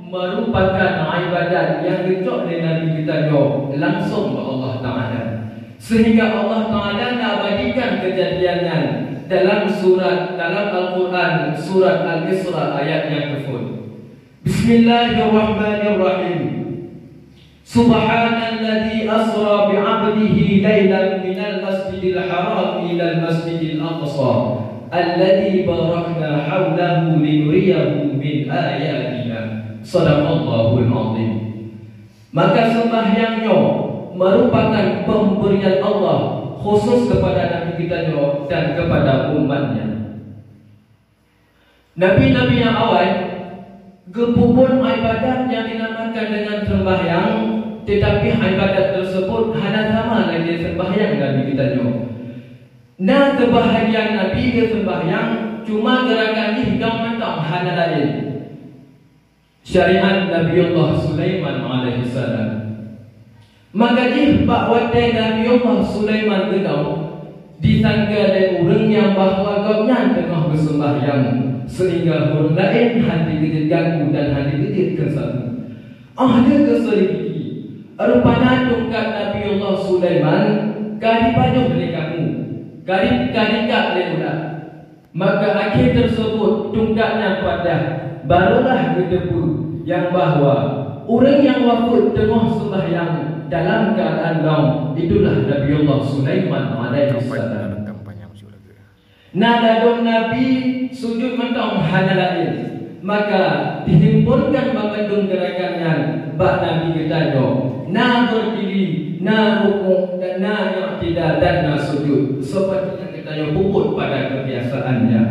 merupakan ibadat yang dicok oleh Nabi kita langsung ke Allah Ta'ala. Sehingga Allah Ta'ala abadikan kejadiannya dalam Al-Quran surat Al-Isra ayat yang ke-10. Bismillahirrahmanirrahim. Subhanalladzi asra bi'abdihi laylan minal masjidil haram ilal masjidil aqsa alladzi barakna hawlahu linuriyahu min ayatina. Sadaqallahul azim. Maka sembahyangnya merupakan pemberian Allah khusus kepada Nabi kita dan kepada umatnya. Nabi-nabi yang awal gepupun ibadat yang dinamakan dengan sembahyang, tetapi ibadat tersebut hanya sama lagi sembahyang Nabi kita. Nah, kebahagiaan Nabi dia sembahyang cuma gerakan ini hidang mentang hanya lain. Syariat Nabi Allah Sulaiman alaihi salam. Maka jih bakwate Nabi Allah Sulaiman gedau disangka oleh orang yang bahawa gaunya tengah bersembahyang, sehingga orang lain hati kejut ganggu dan hati kejut kesatu. Ada keselidiki rupanya tungkat Nabi Allah Sulaiman kari pajuh oleh kamu, kari kat oleh ulat. Maka akhir tersebut tungkatnya padah, barulah berdebu yang bahawa orang yang wafat tengah sembahyang dalam keadaan daun, itulah Nabi Allah Sulaiman alaihi salam. Nadadun Nabi sujud mentang hanya lain. Maka dihimpunkan mengandung gerakannya bak Nabi kita na berdiri, na rukuk, dan na i'tidal dan na sujud, seperti yang kita puput pada kebiasaannya.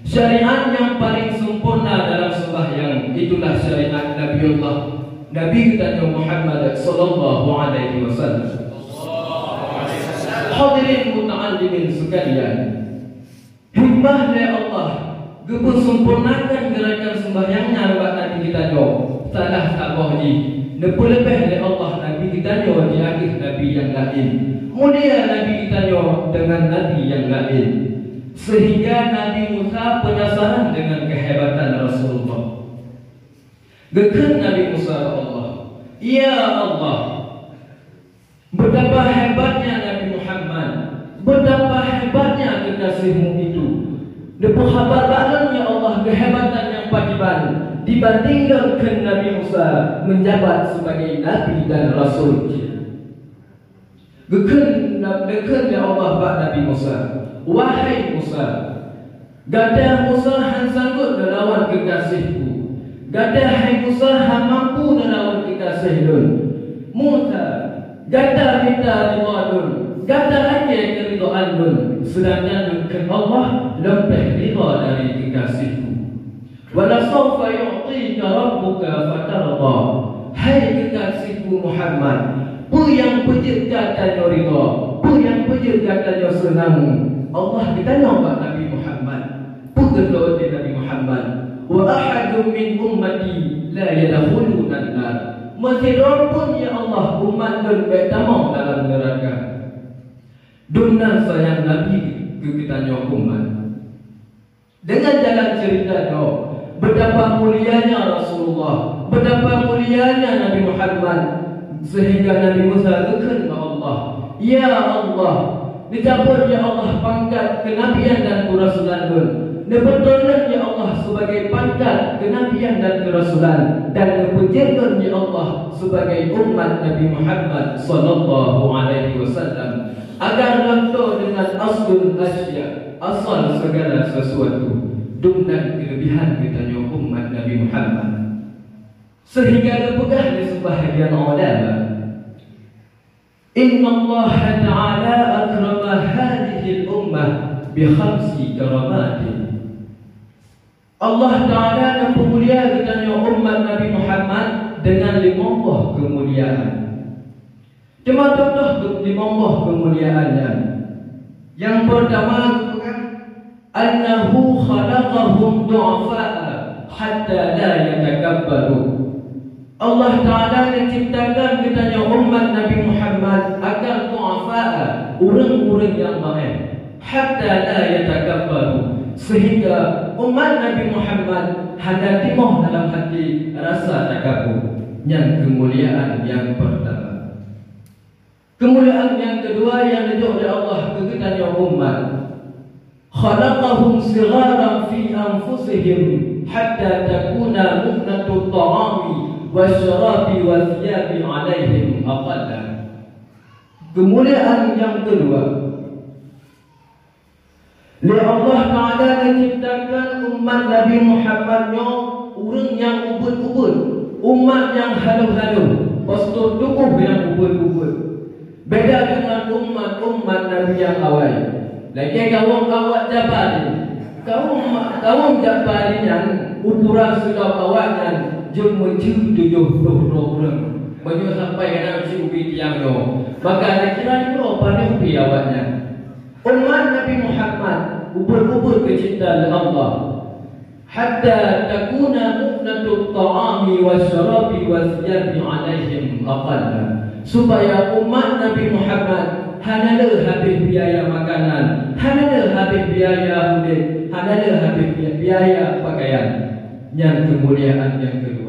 Syariat yang paling sempurna dalam sembahyang itulah syariat Nabi kita Muhammad sallallahu alaihi wasallam. Hadirin muta'allimin sekalian, hikmah dari Allah gepun sempurnakan gerakan sembahyangnya buat Nabi kita salah tabah di nepul lebih dari Allah Nabi kita di akhir Nabi yang lain. Mulia Nabi kita dengan Nabi yang lain, sehingga Nabi Musa penasaran dengan kehebatan Rasulullah. Gekan Nabi Musa Allah, ya Allah, betapa hebatnya Nabi Muhammad, betapa hebatnya kekasihmu itu. Depu habar badan ya Allah kehebatan yang pajiban dibandingkan ke Nabi Musa menjabat sebagai Nabi dan Rasul. Gekan ya Allah bak Nabi Musa, wahai Musa, gadah Musa han sanggup melawan kekasihku. Gadah hai Musa han mampu melawan kekasih dun. Musa gadah minta ridha, gadah lagi keridhaan dun. Sedangkan ke Allah lebih ridha dari kekasihku. Wala sawfa yu'tika rabbuka fatarda. Hai kekasihku Muhammad, pu yang pejit katanya ridha, pu yang pejit katanya senang. Allah ditanya kepada Nabi Muhammad, pu kedua Nabi Muhammad, wa ahadun min ummati la yadkhuluna an-nar. Masih pun ya Allah umat dan bertamam dalam neraka. Dunia sayang Nabi kita umat. Dengan jalan cerita betapa mulianya Rasulullah, betapa mulianya Nabi Muhammad, sehingga Nabi Musa gekan ke Allah, ya Allah, dicabut ya Allah pangkat kenabian dan kerasulan dun. Dibetulkan ya Allah sebagai pangkat kenabian dan kerasulan, dan dipujikan ya Allah sebagai umat Nabi Muhammad sallallahu alaihi wasallam, agar lentur dengan aslul asya, asal segala sesuatu, dan kelebihan kita umat Nabi Muhammad, sehingga dipegang di sebahagian ulama, inna Allah ta'ala akrama hadhihi al-ummah bi khamsi karamatin. Allah Ta'ala dan pemulia kita umat Nabi Muhammad dengan 5 kemuliaan. Cuma contoh 5 kemuliaannya. Yang pertama annahu khalaqahum du'afa'a hatta la yatakabbaru. Allah Ta'ala menciptakan kita umat Nabi Muhammad agar du'afa'a, orang-orang yang baik, hatta la yatakabbaru, sehingga umat Nabi Muhammad hanya timoh dalam hati rasa takabur. Yang kemuliaan yang pertama. Kemuliaan yang kedua yang ditunjuk oleh Allah kegiatan umat. Khalaqahum sigharan fi anfusihim hatta takuna mu'natu ta'ami wasyarabi wathiyabi alaihim aqalla. Kemuliaan yang kedua, li Allah Ta'ala menciptakan umat Nabi Muhammadnya orang yang ubud-ubud, umat yang halu-halu, postur tubuh yang ubud-ubud. Beda dengan umat-umat Nabi yang awal. Lagi kaum awak Jabal, kaum Jabal yang ukuran sudah awaknya jumlah 70 orang. Banyak sampai ke dalam si ubi tiangnya. Maka ada kira itu apa ubi awaknya. Umat Nabi Muhammad ubur-ubur kecintaan Allah. Hatta takuna mu'natu ta'ami wasyarabi wathiyabi alaihim aqalla. Supaya umat Nabi Muhammad hanya habis biaya makanan, hanya habis biaya hidup, hanya habis biaya pakaian. Yang kemuliaan yang kedua,